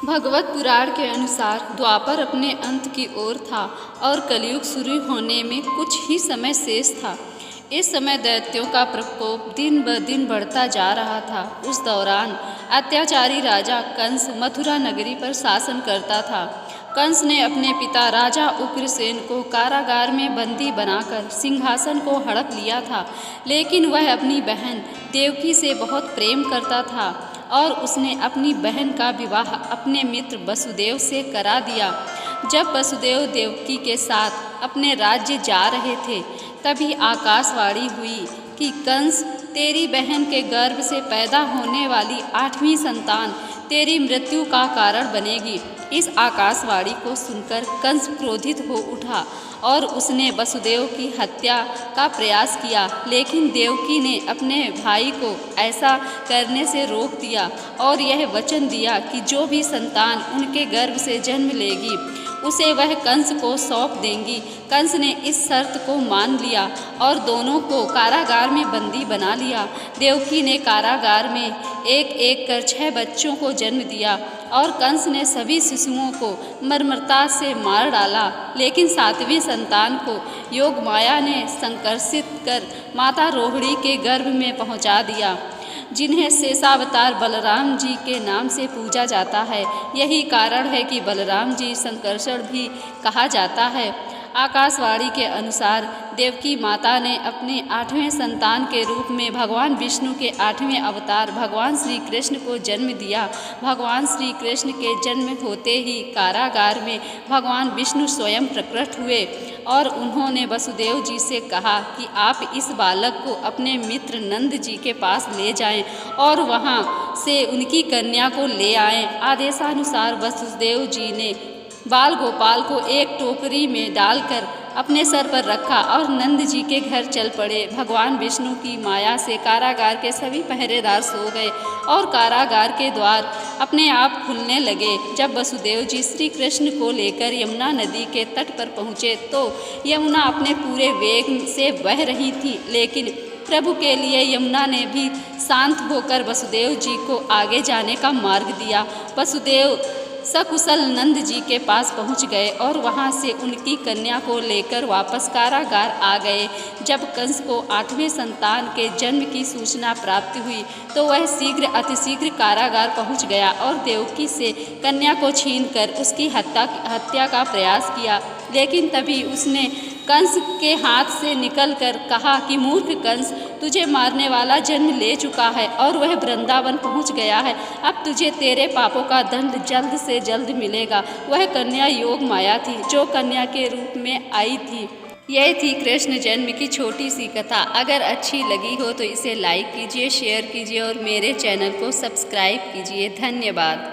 भगवत पुराण के अनुसार द्वापर अपने अंत की ओर था और कलयुग शुरू होने में कुछ ही समय शेष था। इस समय दैत्यों का प्रकोप दिन ब दिन बढ़ता जा रहा था। उस दौरान अत्याचारी राजा कंस मथुरा नगरी पर शासन करता था। कंस ने अपने पिता राजा उग्रसेन को कारागार में बंदी बनाकर सिंहासन को हड़प लिया था, लेकिन वह अपनी बहन देवकी से बहुत प्रेम करता था और उसने अपनी बहन का विवाह अपने मित्र वसुदेव से करा दिया। जब वसुदेव देवकी के साथ अपने राज्य जा रहे थे, तभी आकाशवाणी हुई कि कंस, तेरी बहन के गर्भ से पैदा होने वाली 8वीं संतान तेरी मृत्यु का कारण बनेगी। इस आकाशवाणी को सुनकर कंस क्रोधित हो उठा और उसने वसुदेव की हत्या का प्रयास किया, लेकिन देवकी ने अपने भाई को ऐसा करने से रोक दिया और यह वचन दिया कि जो भी संतान उनके गर्भ से जन्म लेगी उसे वह कंस को सौंप देंगी। कंस ने इस शर्त को मान लिया और दोनों को कारागार में बंदी बना लिया। देवकी ने कारागार में एक एक कर 6 बच्चों को जन्म दिया और कंस ने सभी शिशुओं को मर्मरता से मार डाला, लेकिन 7वीं संतान को योग माया ने संकर्षित कर माता रोहिणी के गर्भ में पहुंचा दिया, जिन्हें शेषावतार बलराम जी के नाम से पूजा जाता है। यही कारण है कि बलराम जी संकर्षण भी कहा जाता है। आकाशवाणी के अनुसार देवकी माता ने अपने 8वें संतान के रूप में भगवान विष्णु के 8वें अवतार भगवान श्री कृष्ण को जन्म दिया। भगवान श्री कृष्ण के जन्म होते ही कारागार में भगवान विष्णु स्वयं प्रकट हुए और उन्होंने वसुदेव जी से कहा कि आप इस बालक को अपने मित्र नंद जी के पास ले जाएं और वहां से उनकी कन्या को ले आएं। आदेशानुसार वसुदेव जी ने बाल गोपाल को एक टोकरी में डालकर अपने सर पर रखा और नंद जी के घर चल पड़े। भगवान विष्णु की माया से कारागार के सभी पहरेदार सो गए और कारागार के द्वार अपने आप खुलने लगे। जब वसुदेव जी श्री कृष्ण को लेकर यमुना नदी के तट पर पहुँचे तो यमुना अपने पूरे वेग से बह रही थी, लेकिन प्रभु के लिए यमुना ने भी शांत होकर वसुदेव जी को आगे जाने का मार्ग दिया। वसुदेव सकुशल नंद जी के पास पहुंच गए और वहां से उनकी कन्या को लेकर वापस कारागार आ गए। जब कंस को 8वें संतान के जन्म की सूचना प्राप्त हुई तो वह अतिशीघ्र कारागार पहुंच गया और देवकी से कन्या को छीनकर उसकी हत्या का प्रयास किया, लेकिन तभी उसने कंस के हाथ से निकलकर कहा कि मूर्ख कंस, तुझे मारने वाला जन्म ले चुका है और वह वृंदावन पहुंच गया है। अब तुझे तेरे पापों का दंड जल्द से जल्द मिलेगा। वह कन्या योग माया थी जो कन्या के रूप में आई थी। यह थी कृष्ण जन्म की छोटी सी कथा। अगर अच्छी लगी हो तो इसे लाइक कीजिए, शेयर कीजिए और मेरे चैनल को सब्सक्राइब कीजिए। धन्यवाद।